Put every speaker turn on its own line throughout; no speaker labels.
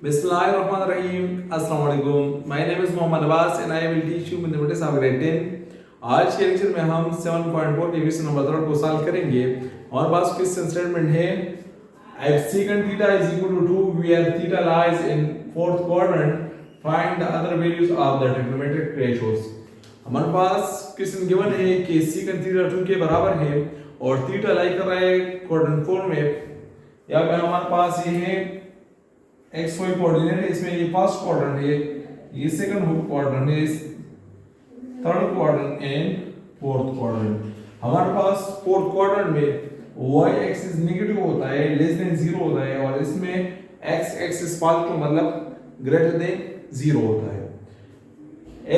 Bismillahirrahmanirrahim. Assalamu alaikum. My name is Mohammad Abbas and I will teach you mathematics of grade 10. आज के lecture में हम 7.4 के question number 3 को solve करेंगे। और पास क्वेश्चन स्टेटमेंट है if secant theta is equal to 2 where theta lies in fourth quadrant, find the other values of the trigonometric ratios. हमारे पास क्वेश्चन गिवन है कि secant theta 2 के बराबर है और थीटा लाई कर रहा है क्वाड्रेंट 4 में। यहाँ पे हमारे पास ये है एक्स वाई कोऑर्डिनेट है, इसमें ये फर्स्ट क्वाड्रेंट है, ये सेकंड क्वाड्रेंट है, third quadrant and fourth quadrant. हमारे पास फोर्थ क्वाड्रेंट में y एक्सिस नेगेटिव होता है, लेस देन 0 होता है, और इसमें x एक्सिस पॉजिटिव मतलब ग्रेटर देन 0 होता है।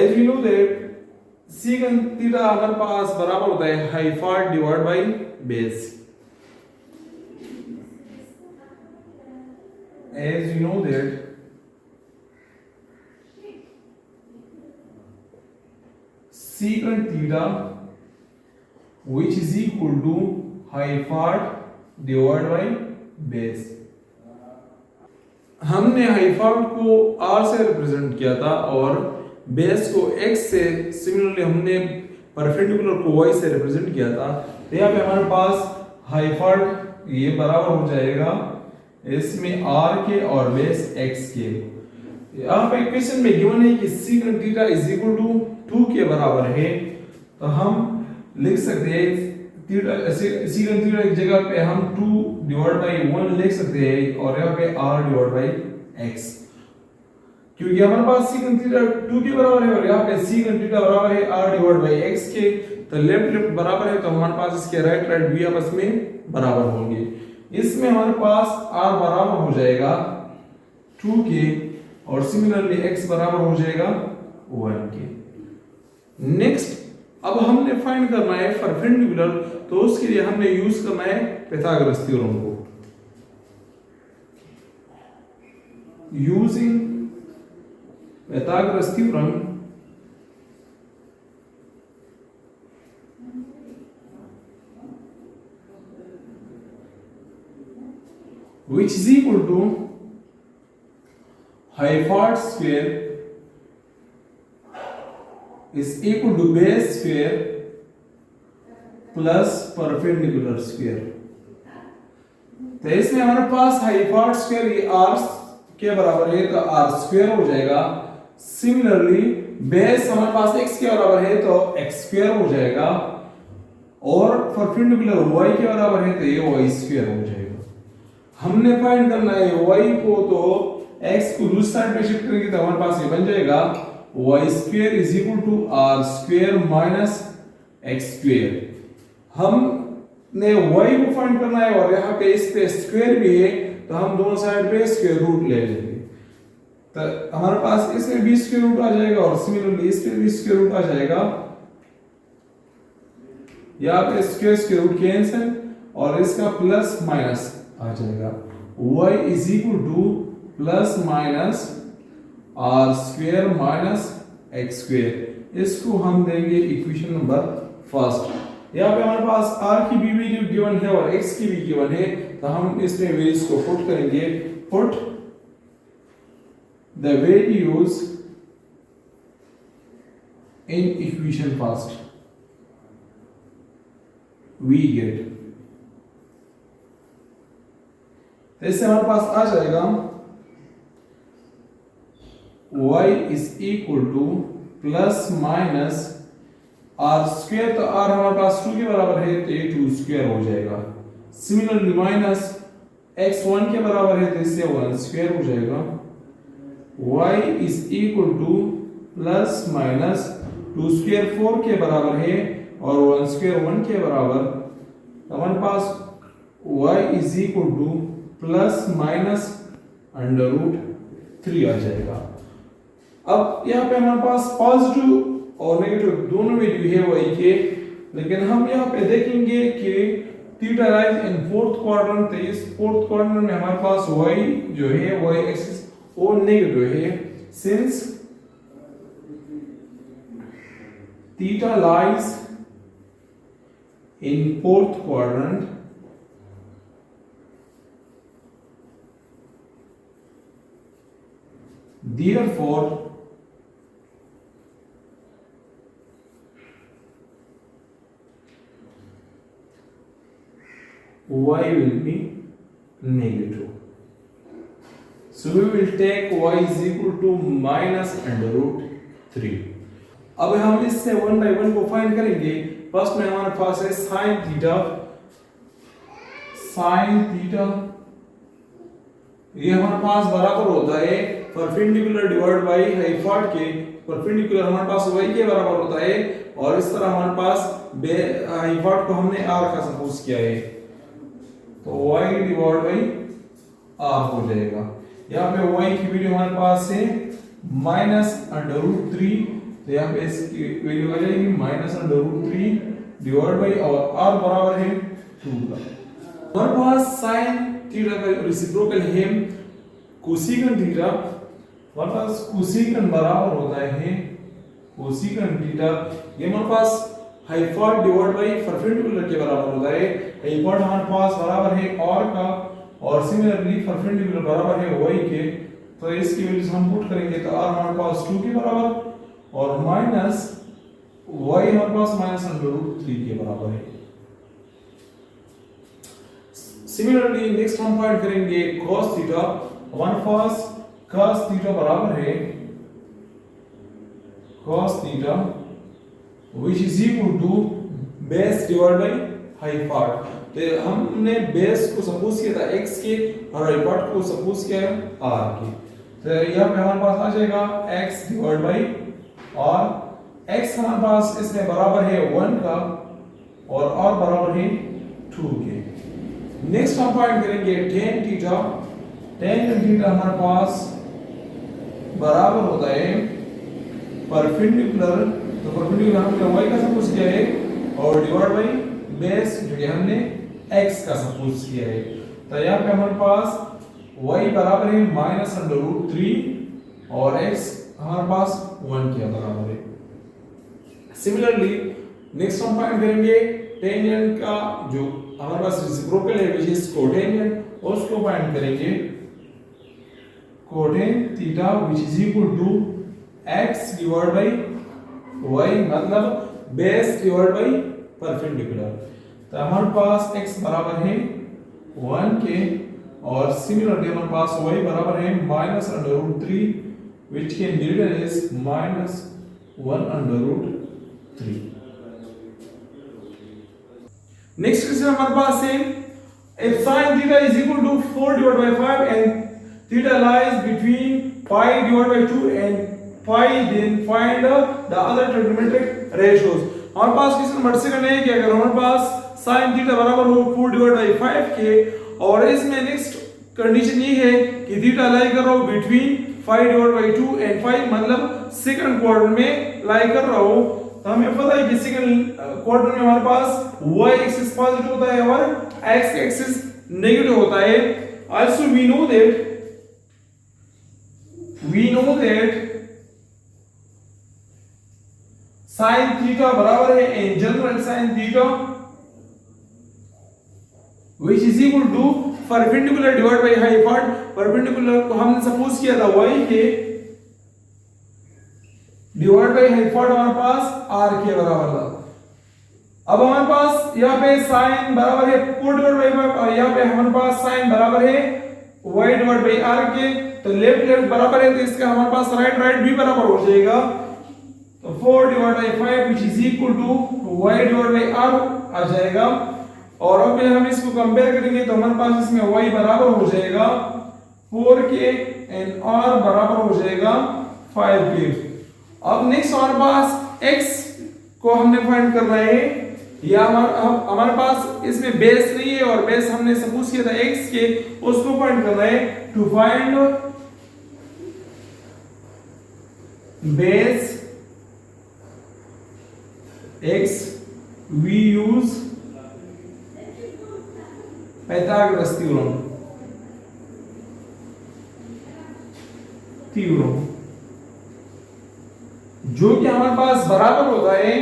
As we know that secant theta हमारे पास बराबर होता है height divide by base. As you know that secant theta which is equal to hyphat divided by base। हमने हाइफाट को r से रिप्रेजेंट किया था और बेस को x से, सिमिलरली हमने परपेंडिकुलर को y से रिप्रेजेंट किया था। तो यहाँ पे हमारे पास हाइफाट ये बराबर हो जाएगा इसमें r के और बेस x के। यहाँ पे क्वेश्चन में गिवन है कि secant theta is equal to 2 के बराबर है, तो हम लिख सकते हैं थीटा secant थीटा की जगह पे हम 2 डिवाइड बाय 1 लिख सकते हैं और यहाँ पे r डिवाइड बाय x, क्योंकि हमारे पास secant थीटा 2 के बराबर है और यहाँ पे secant थीटा बराबर है r डिवाइड बाय x के। तो लेफ्ट लेफ्ट बराबर है, तो हमारे पास इसके राइट राइट भी आपस में बराबर होंगे। इसमें हमारे पास r बराबर हो जाएगा 2 के और सिमिलरली x बराबर हो जाएगा 1 के। नेक्स्ट अब हमने फाइंड करना है परपेंडिकुलर, तो उसके लिए हमने यूज करना है पाइथागोरस थ्योरम को। Using Pythagoras theorem which is equal to hyphat square is equal to base square plus perpendicular square। तो इसमें हमारे पास हाइपॉट स्क्वायर ये r के बराबर है तो r स्क्वायर हो जाएगा। सिमिलरली बेस हमारे पास x के बराबर है तो x स्क्वायर हो जाएगा और परपेंडिकुलर y के बराबर है तो ये y स्क्वायर हो जाएगा। हमने फाइंड करना है y को, तो x को दूसरी साइड पे शिफ्ट करेंगे तो हमारे पास ये बन जाएगा y square is equal to r square minus x square. हमने y को फाइंड करना है और यहाँ पे इस पे स्क्वायर भी है, तो हम दोनों साइड पे स्क्वायर रूट ले लेंगे, तो हमारे पास इसमें भी स्क्वायर रूट आ जाएगा और सिमिलरली इस पे भी स्क्वायर रूट आ जाएगा। यहाँ पे स्क्वायर स्क्वायर रूट कैंसिल और इसका प्लस माइनस आ जाएगा। y is equal to plus minus r square minus x square. इसको हम देंगे इक्वेशन नंबर फर्स्ट। यहाँ पे हमारे पास r की भी वैल्यू गिवन है और x की भी गिवन है, तो हम इसमें वैल्यूज को पुट करेंगे। Put the values in equation first, we get, तो इससे हमारे पास आ जाएगा y is equal to plus minus r square, तो r हमारे पास 2 के बराबर है तो ये 2 स्क्वायर हो जाएगा। सिमिलरली माइनस x 1 के बराबर है तो इससे 1 स्क्वायर हो जाएगा। y is equal to plus minus 2 square 4 के बराबर है और 1 स्क्वायर 1 के बराबर, हमारे पास y is equal to plus minus under root 3 आ जाएगा। अब यहाँ पे हमारे पास पॉजिटिव और नेगेटिव दोनों वैल्यू है y के, लेकिन हम यहाँ पे देखेंगे कि theta lies in fourth quadrant, तो इस फोर्थ क्वाड्रेंट में हमारे पास y जो है y एक्सिस वो नेगेटिव है। Since theta lies in fourth quadrant, therefore y will be negative. So we will take y is equal to minus under root 3. अब हम इससे 1 by 1 को फाइंड करेंगे. फर्स्ट में हमारे पास है sin थीटा ये हमारे पास बराबर होता है परपेंडिकुलर डिवाइड बाय हाइपोट के. परपेंडिकुलर हमारे पास y के बराबर होता है और इस तरह हमारे पास हाइपोट को हमने r का सपोज किया है तो y डिवाइड बाय r हो जाएगा. यहाँ पे y की वैल्यू हमारे पास है माइनस अंडर रूट 3 तो यहाँ पे इसकी वैल्यू आ जाएगी minus under root 3 divide by और r बराबर है 2 का. हमारे पास sin थीटा का रेसिप्रोकल है कोसेकंड थीटा. हमारे पास कोसेकंड बराबर होता है कोसेकंड थीटा ये हमारे पास हाइपोट डिवाइड बाय परपेंडिकुलर के बराबर होता है. हाइपोट हमारे पास बराबर है r का और सिमिलरली परपेंडिकुलर बराबर है y के. तो इसकी वैल्यू हम पुट करेंगे तो r हमारे पास 2 के बराबर और माइनस y हमारे पास माइनस अंडर रूट 3 के बराबर है. सिमिलरली नेक्स्ट हम फाइंड करेंगे cos थीटा. हमारे पास cos थीटा बराबर है cos theta which is equal to base divided by हाइपोट. तो हमने बेस को सपोज किया था x के और हाइपोट को सपोज किया है r के. तो यहाँ पे हमारे पास आ जाएगा x divide bye r. x हमारे पास इसमें बराबर है 1 का और r बराबर है 2 के. नेक्स्ट हम फाइंड करेंगे tan थीटा. tan थीटा हमारे पास बराबर होता है परपेंडिकुलर. तो परपेंडिकुलर हमने y का सपोज किया है और डिवाइड बाय बेस जो कि हमने x का सपोज किया है. तो यहाँ पे हमारे पास y बराबर है माइनस अंडर रूट 3 और x हमारे पास 1 के बराबर है. सिमिलरली नेक्स्ट हम फाइंड करेंगे टेंजेंट का जो हमारे पास रेसिप्रोकल है विच इज कोटेंजेंट उसको फाइंड करेंगे. Cotan theta which is equal to x divide by y मतलब बेस डिवाइड बाय परपेंडिकुलर. तो हमारे पास x बराबर है 1 के और सिमिलरली हमारे पास y बराबर है minus under root 3 which can be written as minus 1 under root 3. Next question हमारे पास है if sin theta is equal to 4 divided by 5 and theta lies between pi divided by 2 and pi then find the other trigonometric ratios. हमारे पास question number second है कि अगर हमारे पास sin theta बराबर हो 4 डिवाइड बाय 5 के और इसमें नेक्स्ट कंडीशन ये है कि थीटा लाई कर रहा हो बिटवीन 5 डिवाइड बाय 2 एंड 5 मतलब सेकंड क्वाड्रेंट में लाई कर रहा हो. तो हमें पता है कि सेकंड क्वाड्रेंट में हमारे पास y एक्सिस पॉजिटिव होता है और x एक्सिस नेगेटिव होता है. Also we know that sin theta बराबर है in general sin theta which is equal to perpendicular divide by hypotenuse. Perpendicular को हमने सपोज किया था y के डिवाइड बाय हाइपोट हमारे पास r के बराबर था. अब हमारे पास यहाँ पे sin बराबर है 4 डिवाइड बाय 5 और यहाँ पे हमारे पास sin बराबर है y डिवाइड बाय r के. तो लेफ्ट बराबर है तो इसका हमारे पास राइट भी बराबर हो जाएगा. तो 4 divide by 5 which is equal to y divide by r आ जाएगा. और अब हम इसको कंपेयर करेंगे तो हमारे पास इसमें y बराबर हो जाएगा 4 के एंड r बराबर हो जाएगा 5 के. अब नेक्स्ट हमारे पास x को हमने फाइंड करना है. या हमारे पास इसमें बेस नहीं है और बेस हमने सपोज किया था x के उसको फाइंड करना है. To find base x we use Pythagoras theorem जो कि हमारे पास बराबर होता है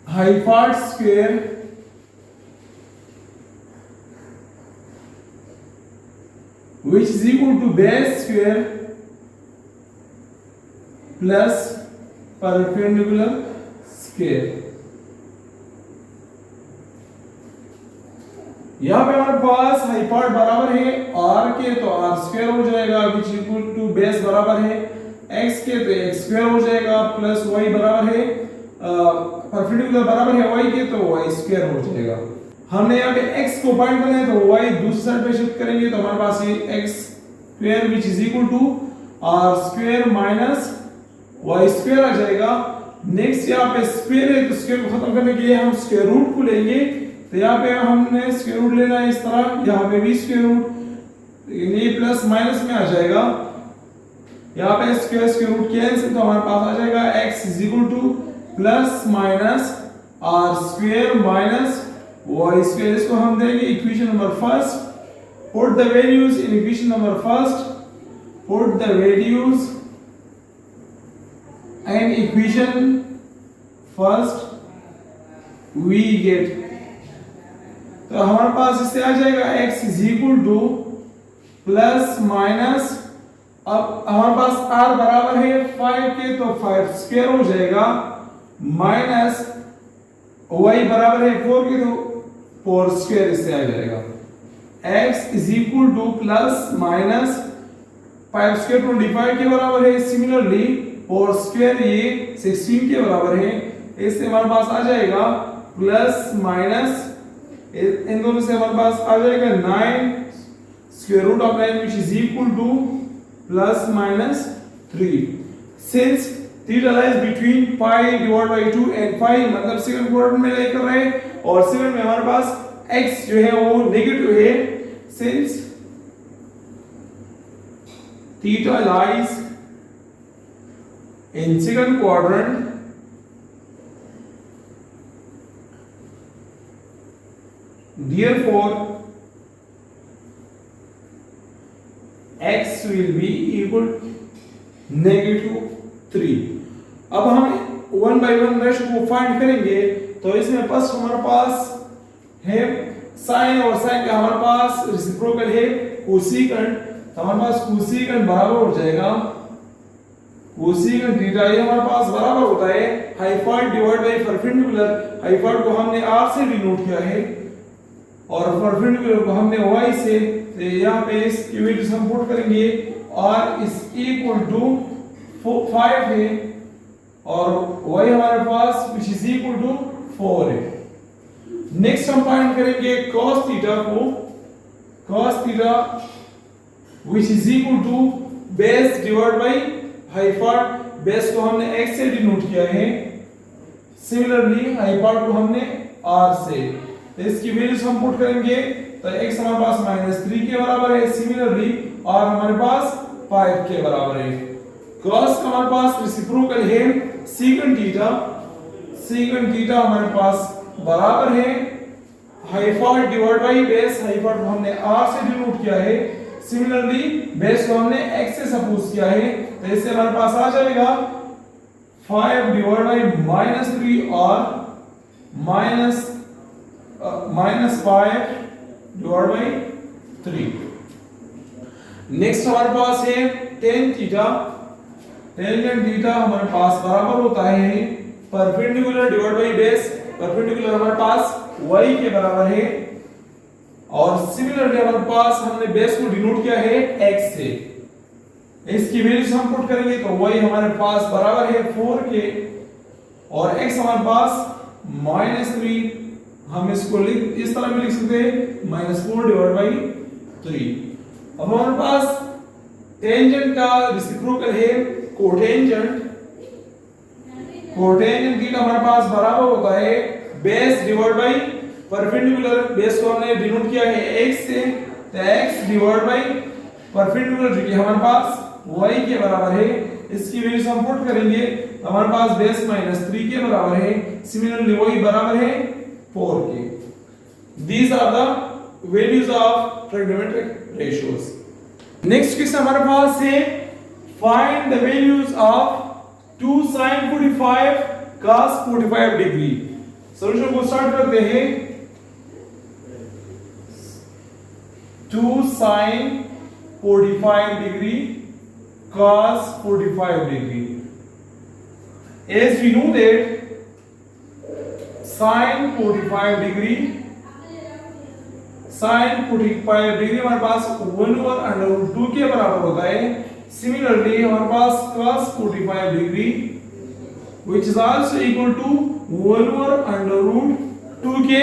हाइपोट square which is equal to base square plus perpendicular square। यहाँ पे हमारे पास हाइपार्ट बराबर है r के तो r स्क्वायर हो जाएगा, which इक्वल टू बेस बराबर है x के तो x स्क्वायर हो जाएगा, प्लस y बराबर है परपेंडिकुलर बराबर है y के तो y स्क्वायर हो जाएगा। हमने यहाँ पे x को फाइंड करना है तो y दूसरी साइड पे शिफ्ट करेंगे तो हमारे पास ये x square which is equal to r square minus y square आ जाएगा। नेक्स्ट यहाँ पे स्क्वायर है तो स्क्वायर को खत्म करने के लिए हम स्क्वायर रूट को लेंगे, तो यहाँ पे हमने स्क्वायर रूट लेना है इस तरह, यहाँ पे भी स्क्वायर रूट, ये प्लस माइनस में आ जाएगा। यहाँ पे स्क्वायर रूट कैंसिल तो हमारे पास आ जाएगा x is equal to plus minus r square minus y square. इसको हम देंगे equation number first. Put the values in equation number first, put the values and equation first we get, तो हमारे पास इससे आ जाएगा x is equal to plus minus, अब हमारे पास r बराबर है 5 के तो 5 स्क्वायर हो जाएगा, माइनस y बराबर है 4 के तो 4 स्क्वायर इससे आ जाएगा। x is equal to plus minus 5 square 25 के बराबर है, सिमिलरली 4 स्क्वायर ये 16 के बराबर है, इससे हमारे पास आ जाएगा प्लस माइनस, इन दोनों से हमारे पास आ जाएगा 9 square root of 9 which is equal to plus minus 3। Since theta lies between pi divided by 2 and 5, मतलब सेकंड क्वाड्रेंट में लेकर रहे और सेकंड में हमारे पास x जो है वो नेगेटिव है। Since theta lies in second quadrant, therefore x will be equal -3। अब हम वन बाय वन रेशो को फाइंड करेंगे, तो इसमें फर्स्ट हमारे पास है साइन और साइन का हमारे पास रेसिप्रोकल है कोसेकेंट, तो हमारे पास कोसेकेंट बराबर हो जाएगा कोसेकेंट थीटा, ये हमारे पास बराबर होता है हाइपार्ट डिवाइड बाय परपेंडिकुलर। हाइपार्ट को हमने r से डिनोट किया है और परपेंडिकुलर को हमने y से, तो यहाँ पे इसकी वैल्यूज हम पुट करेंगे, r इज इक्वल टू 5 है और y हमारे पास which is equal to 4 है। नेक्स्ट हम फाइंड करेंगे cos थीटा को, cos theta which is equal to base divide by हाइपार्ट, बेस को हमने x से डिनोट किया है, सिमिलरली हाइपार्ट को हमने r से, तो इसकी वैल्यूज हम पुट करेंगे, तो x हमारे पास -3 के बराबर है, सिमिलरली r हमारे पास 5 के बराबर है। cos का हमारे पास रेसिप्रोकल है सेकंड थीटा, सेकंड थीटा हमारे पास बराबर है हाइपार्ट डिवाइड बाय बेस, हाइपार्ट को हमने r से डिनोट किया है, सिमिलरली बेस को हमने x से सपोज किया है, तो इससे हमारे पास आ जाएगा 5 डिवाइड बाय -3 और -5 डिवाइड बाय 3। नेक्स्ट हमारे पास है tan थीटा, tan थीटा हमारे पास बराबर होता है perpendicular divide by base, perpendicular हमारे पास y के बराबर है और सिमिलरली हमारे पास हमने बेस को डिनोट किया है x से, इसकी वैल्यूज हम पुट करेंगे तो y हमारे पास बराबर है 4 के और x हमारे पास -3, हम इसको इस तरह भी लिख सकते हैं -4 डिवाइड बाय 3। अब हमारे पास टेंजेंट का रेसिप्रोकल है कोटेंजेंट, कोटेंजेंट थीटा हमारे पास बराबर होता है base divide by perpendicular, base को हमने डिनोट किया है x से, तो x डिवाइड बाय परपेंडिकुलर जो कि हमारे पास y के बराबर है, इसकी वैल्यूज हम पुट करेंगे तो हमारे पास बेस -3 के बराबर है, सिमिलरली y बराबर है 4 के। These are the values of trigonometric ratios. Next question हमारे पास है find the values of 2 sin 45 cos 45 degree. Solution को स्टार्ट करते हैं। 2 sin 45 degree cos 45 degree. As we know that sin 45 degree हमारे पास 1/√2 के बराबर होता है। सिमिलरली हमारे पास cos 45 degree which is also equal to 1/√2 के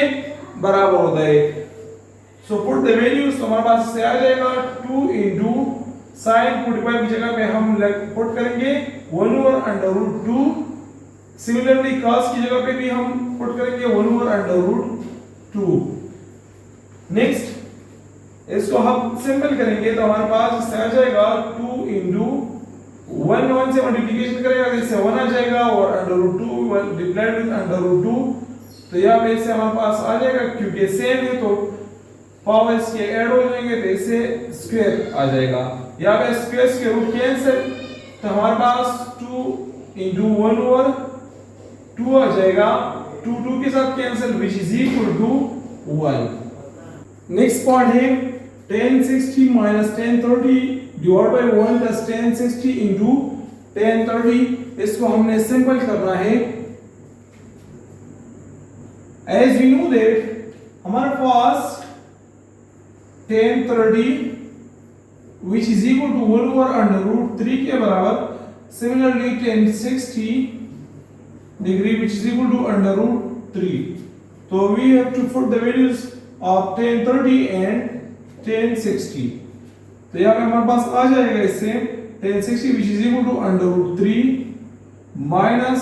बराबर होता है। So put the values, तो हमारे पास इससे आ जाएगा 2 into sin 45 की जगह पे हम पुट करेंगे 1/√2। सिमिलरली cos की जगह पे भी हम पुट करेंगे 1/√2। नेक्स्ट इसको हम सिंपल करेंगे तो हमारे पास इससे आ जाएगा 2 into 1 से मल्टीप्लिकेशन करेगा तो इससे 1 आ जाएगा और √2 डिवाइड विद √2। तो यहाँ पे इससे हमारे पास आ जाएगा, क्योंकि सेम है तो पावर्स के ऐड हो जाएंगे तो इससे स्क्वायर आ जाएगा। यहाँ पे स्क्वायर के रूट कैंसिल तो हमारे पास 2 into 1/2 आ जाएगा। 2 के साथ cancel which is equal to 1। Next point है tan 60 minus tan 30 divide by 1 plus tan 60 into tan 30। इसको हमने सिंपल करना है। एज वी नो दैट हमारे पास tan 30 which is equal to 1/√3 के बराबर। Similarly tan 60 degree which is equal to √3। तो we have to put the values of tan 30 and tan 60। तो यहाँ पे हमारे पास आ जाएगा इससे tan 60 which is equal to √3 minus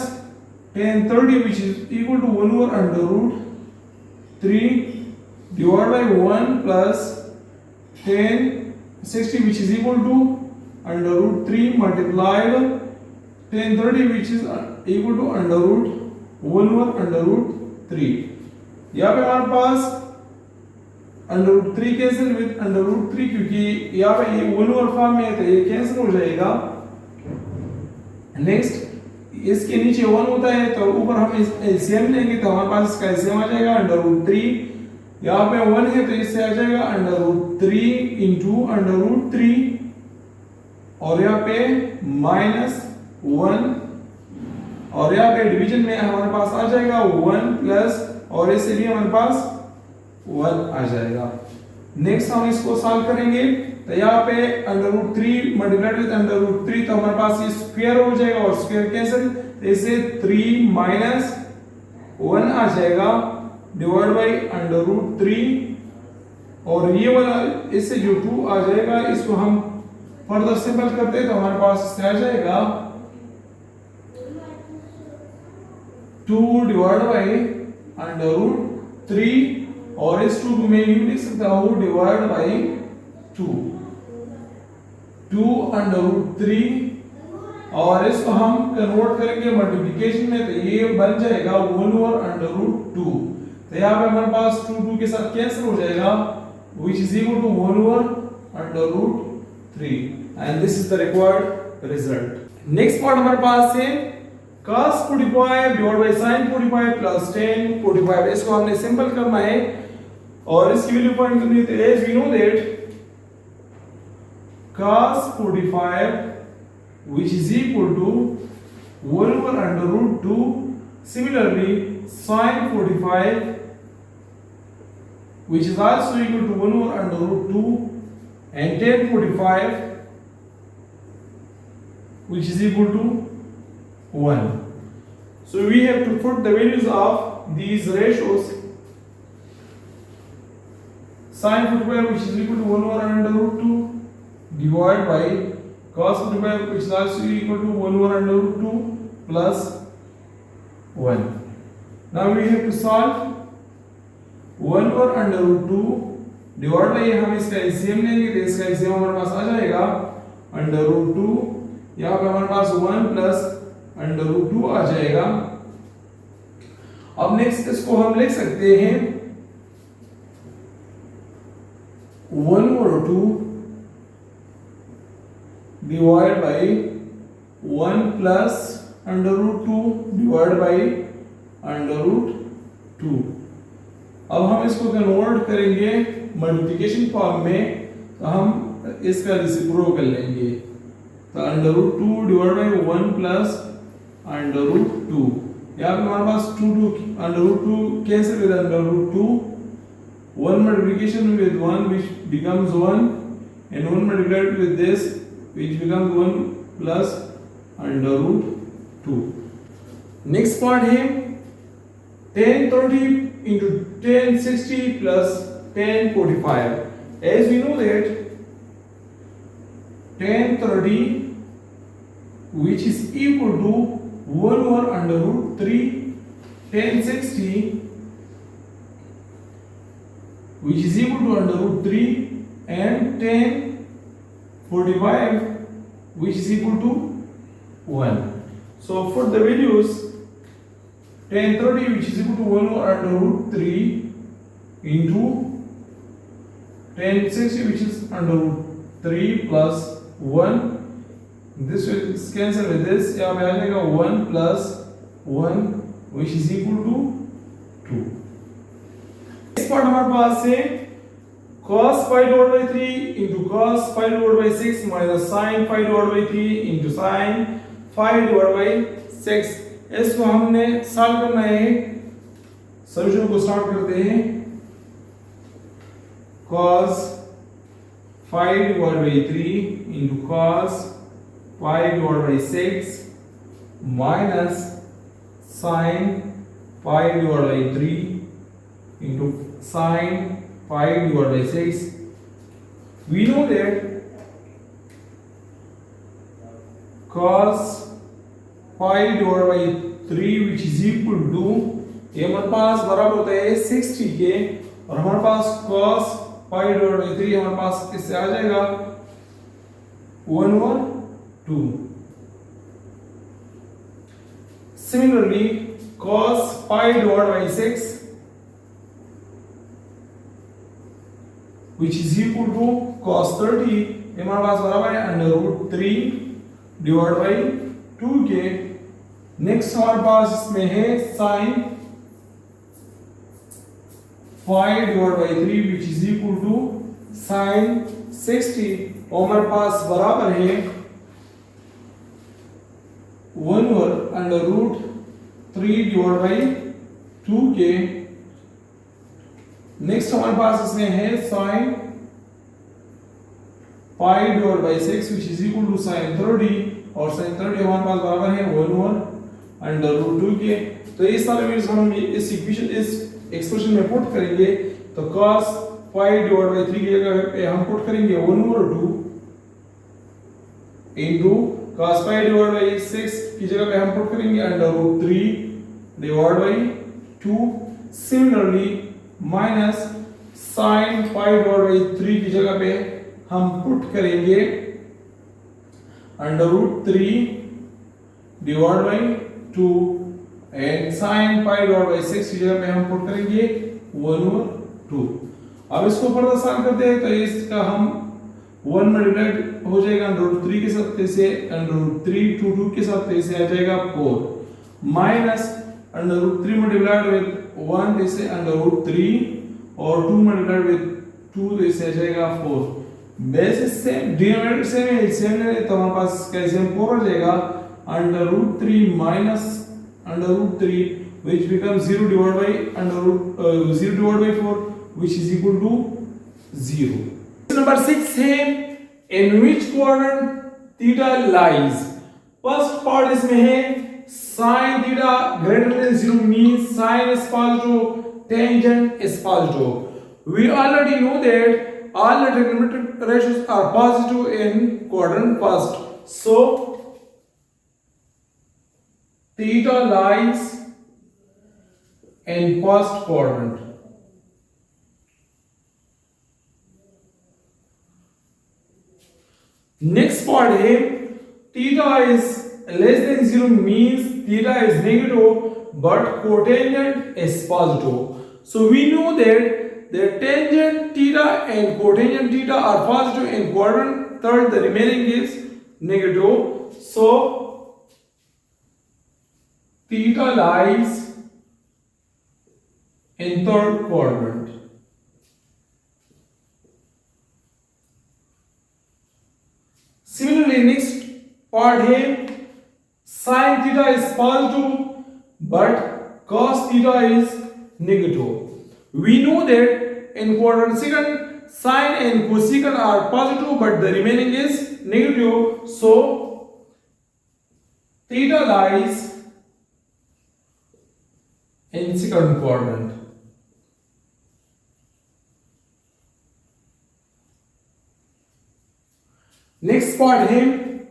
tan 30 which is equal to 1/√3 divided by 1 plus tan 60 which is equal to √3 multiplied tan 30 which is equal to √1/√3। यहाँ पे हमारे पास √3 कैंसिल विद √3, क्योंकि यहाँ पे ये 1 फॉर्म में है तो ये कैंसिल हो जाएगा। नेक्स्ट इसके नीचे 1 होता है तो ऊपर हम एलसीएम लेंगे तो हमारे पास इसका एलसीएम आ जाएगा √3। यहाँ पे 1 है तो इससे आ जाएगा √3 into √3 और यहाँ पे -1 और यहाँ पे डिवीजन में हमारे पास आ जाएगा 1 प्लस और इससे भी हमारे पास 1 आ जाएगा। नेक्स्ट हम इसको सॉल्व करेंगे तो यहाँ पे √3 मल्टीप्लाइड विद √3 तो हमारे पास ये स्क्वायर हो जाएगा और स्क्वायर कैंसिल तो इससे 3 minus 1 आ जाएगा डिवाइड बाय √3 और ये वाला इससे जो 2 आ जाएगा इसको हम फर्दर सिंपल करते हैं तो हमारे पास इससे आ जाएगा 2 डिवाइड बाय √3 और इस 2 को मैं यूं लिख सकता हूं डिवाइड बाय 2 √3 और इसको हम कन्वर्ट करेंगे मल्टीप्लिकेशन में तो ये बन जाएगा 1/√2। तो यहाँ पे हमारे पास 2 के साथ कैंसिल हो जाएगा which is equal to 1/√3 and this is the required result। Next part हमारे पास है cos 45 divide by sin 45 plus tan 45। इसको हमने सिंपल करना है और इसकी वैल्यू फाइंड करनी है। तो as we know that cos 45 which is equal to 1/√2। Similarly sin 45 which is also equal to 1/√2 and tan 45 which is equal to 1। So we have to put the values of these ratios। sin 45 which is equal to 1/√2 divided by cos 45 which is also equal to 1/√2 plus 1। Now we have to solve 1/√2 divide by हम इसका LCM लेंगे तो इसका LCM हमारे पास आ जाएगा √2। यहाँ पे हमारे पास 1 प्लस √2 आ जाएगा। अब नेक्स्ट इसको हम लिख सकते हैं 1/2 divide by 1 plus √2 divide by √2। अब हम इसको कन्वर्ट करेंगे मल्टीप्लिकेशन फॉर्म में तो हम इसका रेसिप्रोकल लेंगे, तो under root 2 divide by 1 plus under root 2। यहाँ पे हमारे पास 2 under root 2 cancel with under root 2, 1 multiplication with 1 which becomes 1, and 1 multiplied with this which becomes 1 plus under root 2. Next part है 1030 into 1060 plus 1045. As we know that 1030 which is equal to 1 over under root 3, 1060 which is equal to under root 3, and 1045 which is equal to 1. So for the values 1030 which is equal to 1 over under root 3 into 1060 which is under root 3 plus 1, this will cancel with this, यहाँ पे आ जाएगा 1 plus 1 which is equal to 2. इस part हमारे पास है cos pi divided by 3 into cos pi divided by 6 minus sin pi divided by 3 into sin pi divided by 6. इसको हमने solve करना है, सॉल्यूशन को स्टार्ट करते हैं। cos pi divided by 3 into cos pi divided by 6 minus sin pi divided by 3 into sin pi divided by 6. We know that cos pi divided by 3 which is equal to, ये हमारे पास बराबर होता है 60 के, और हमारे पास cos pi divided by 3 हमारे पास किससे आ जाएगा 1 over 2. Similarly cos pi divided by 6 which is equal to cos 30, हमारे पास बराबर है अंडर रूट 3 डिवाइड बाई 2 के। नेक्स्ट हमारे पास इसमें है sin 5 divide by 3 which is equal to sin 60, और हमारे पास बराबर है 1 over under root 3 divide by 2 के। नेक्स्ट हमारे पास इसमें है sin pi divided by 6 which is equal to sin 30, और sin 30 हमारे पास बराबर है 1 over अंडर रूट 2 के। तो इस सारे वैल्यूज हम इस इक्वेशन इस एक्सप्रेशन में पुट करेंगे, तो cos pi divided by 3 की जगह पे हम पुट करेंगे 1 over 2 into cos pi divided by 6 की जगह पे हम पुट करेंगे under root 3 divided by 2। Similarly minus sin pi divided by 3 की जगह पे हम पुट करेंगे under root 3 divide by 2, and sin pi divided by 6 की जगह पे हम पुट करेंगे 1 over 2। अब इसको फर्दर सॉल्व करते हैं, तो इसका हम 1 मल्टीप्लाइड हो जाएगा अंडर रूट 3 के साथ, से अंडर रूट 3 2 के साथ से आ जाएगा 4, minus under root 3 multiplied with 1 से अंडर रूट 3, और 2 मल्टीप्लाइड विद 2 तो इससे आ जाएगा 4। बेसिस सेम, डिनोमिनेटर सेम है, तो हमारे पास कैल्शियम 4 आ जाएगा under root 3 minus under root 3 which becomes 0 divided by under root 0 divided by 4 which is equal to 0. Number 6 है in which quadrant theta lies. First part इसमें है sin theta greater than 0 means sin is positive, tangent is positive. We already know that all the trigonometric ratios are positive in quadrant first. So theta lies in first quadrant. Next part है theta is less than 0 means theta is negative but cotangent is positive. So we know that the tangent theta and cotangent theta are positive in quadrant third, the remaining is negative. So theta lies in third quadrant. Similarly, next part here, sin theta is positive, but cos theta is negative. We know that in quadrant second, sine and cosecant are positive, but the remaining is negative. So theta lies in second quadrant. Next part here,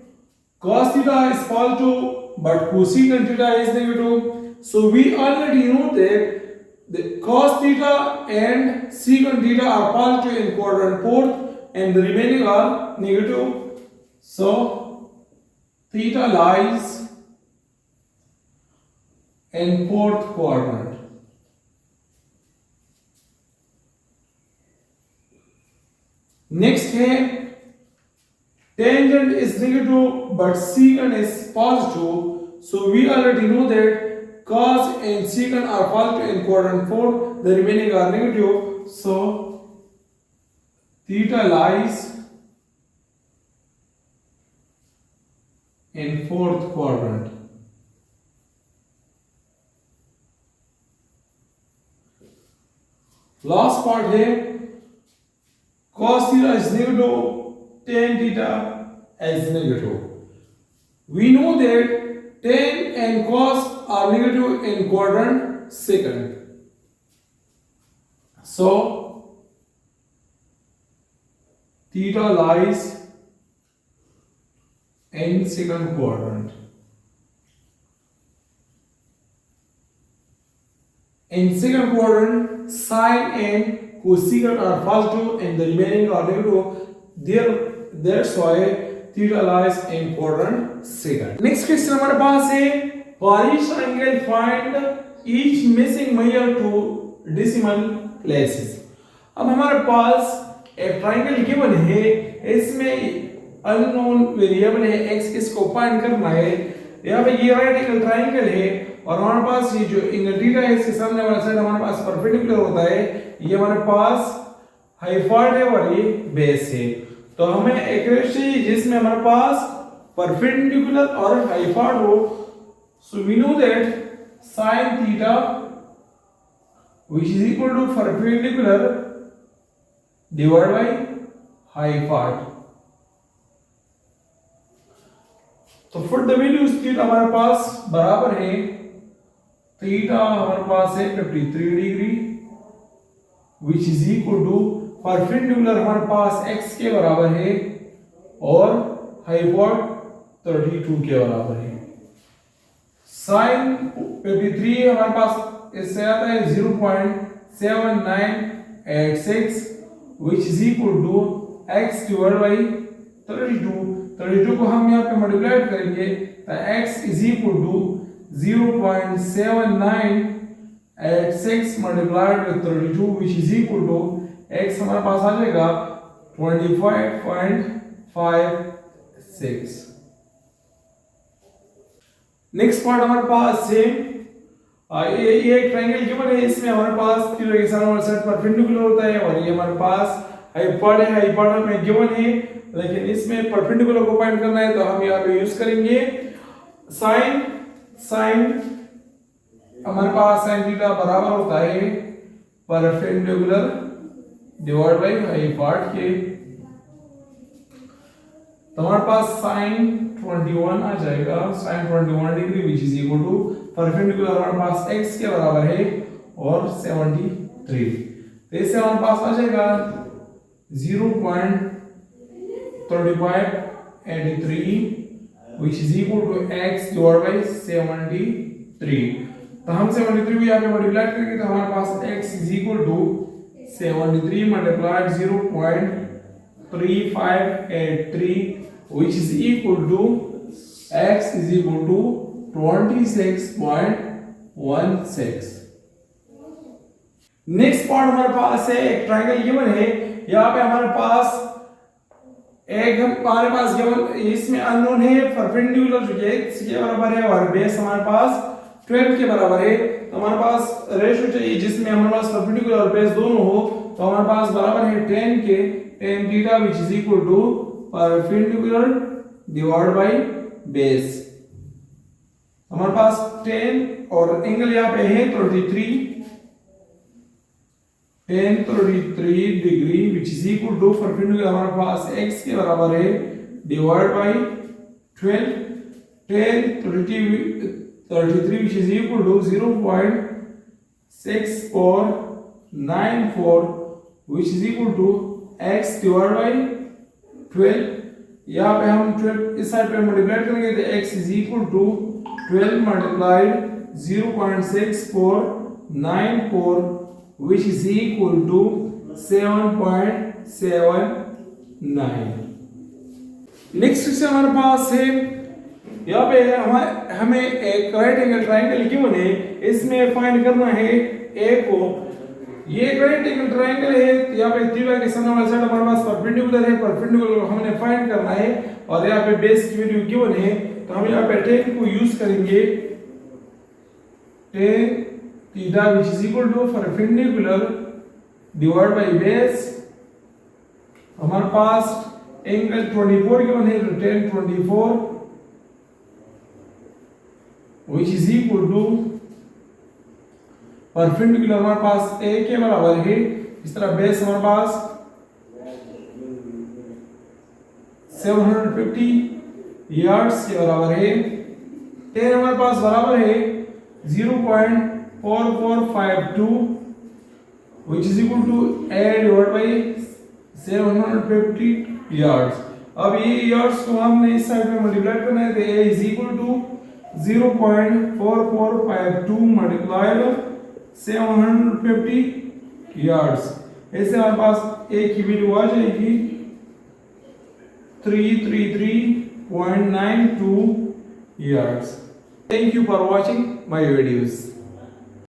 cos theta is positive, but cosecant theta is negative. So we already know that the cos theta and secant theta are positive in quadrant fourth, and the remaining are negative. So theta lies in fourth quadrant. Next है, tangent is negative but secant is positive. So we already know that cos and secant are positive in quadrant 4, the remaining are negative. So theta lies in fourth quadrant. Last part here, cos theta is negative, tan theta is negative. We know that tan and cos are negative in quadrant second. So theta lies in second quadrant. In second quadrant, sine and cosecant are positive and the remaining are negative. That's why theta lies in quadrant second. Next question हमारे पास है, for each triangle find each missing measure to decimal places. अब हमारे पास एक triangle given है, इसमें unknown variable है x, इसको फाइंड करना है. यहाँ पे ये राइट एंगल ट्राइंगल है और हमारे पास ये जो एंगल थीटा है इसके सामने वाला साइड हमारे पास परपेंडिकुलर होता है. ये हमारे पास हाइपोटेन्यूज है और ये बेस है. तो हमें एक रेखा चाहिए जिसमें हमारे पास परपेंडिकुलर और हाइपोटेन्यूज हो. So we know that sin theta which is equal to perpendicular divided by hypotenuse. तो फॉर द वैल्यूज थीटा हमारे पास बराबर है, थीटा हमारे पास है 53 degree which is equal to perpendicular हमारे पास x के बराबर है और हाइपोटेन्यूज 32 के बराबर है. sin 53 हमारे पास इससे आता है 0.7986 which is equal to x divided by 32 को हम यहाँ पे मल्टीप्लाई करेंगे तो x is equal to 0.7986 multiplied with 32 which is equal to x हमारे पास आ जाएगा 25.56. नेक्स्ट पार्ट हमारे पास है, ये एक ट्रायंगल गिवन है, इसमें हमारे पास थीटा के सामने वाला साइड परपेंडिकुलर होता है और ये हमारे पास हाइपोटेन्यूज में गिवन है, लेकिन इसमें परपेंडिकुलर को फाइंड करना है तो हम यहाँ पे यूज करेंगे साइन हमारे पास sin थीटा बराबर होता है परपेंडिकुलर डिवाइड बाय हाइपोटेन्यूज के. तो हमारे पास sin 21 आ जाएगा, sin 21 degree which is equal to perpendicular हमारे पास x के बराबर है और 73. तो इससे हमारे पास आ जाएगा 0.3583 which is equal to x divided by 73. तो हम 73 को यहाँ पे मल्टीप्लाई करेंगे तो हमारे पास x is equal to 73 multiplied 0.3583 which is equal to x is equal to 26.16. Next part हमारे पास है, एक ट्रायंगल गिवन है, यहाँ पे हमारे पास गिवन इसमें अननोन है, परपेंडिकुलर जो x के बराबर है और बेस हमारे पास 12 के बराबर है. तो हमारे पास रेशियो चाहिए जिसमें हमारे पास परपेंडिकुलर और बेस दोनों हो. तो हमारे पास बराबर है tan के tan theta which is equal to perpendicular divide by base. हमारे पास 10 और एंगल यहाँ पे है 33 degree which is equal to perpendicular हमारे पास x के बराबर है divide by 12 33 which is equal to 0.6494 which is equal to x divided by 12। यहाँ पे हम 12 इस साइड पे मल्टीप्लाई करेंगे तो x is equal to 12 multiplied 0.6494 which is equal to 7.79। Next से हमारे पास है यहाँ पे हमें एक राइट एंगल ट्राइंगल गिवन है, इसमें फाइंड करना है ए को। ये एक राइट एंगल ट्राइंगल है, यहाँ पे थीटा के सामने वाला साइड हमारे पास परपेंडिकुलर है, परपेंडिकुलर हमने फाइंड करना है और यहाँ पे बेस की वैल्यू गिवन है तो हम यहाँ पे tan को यूज करेंगे। tan theta which is equal to perpendicular divide by base. हमारे पास एंगल 24 गिवन है तो tan 24 which is equal to perpendicular हमारे पास a के बराबर है, इस तरह बेस हमारे पास 750 यार्ड्स के बराबर है। tan हमारे पास बराबर है 0.4452 which is equal to a divided by 750 yards। अब ये यार्ड्स को हमने इस साइड में मल्टीप्लाई करना है तो a is equal to 0.4452 multiplied 750 yards। ऐसे हमारे पास a की वैल्यू आ जाएगी 333.92 yards। Thank you for watching my videos।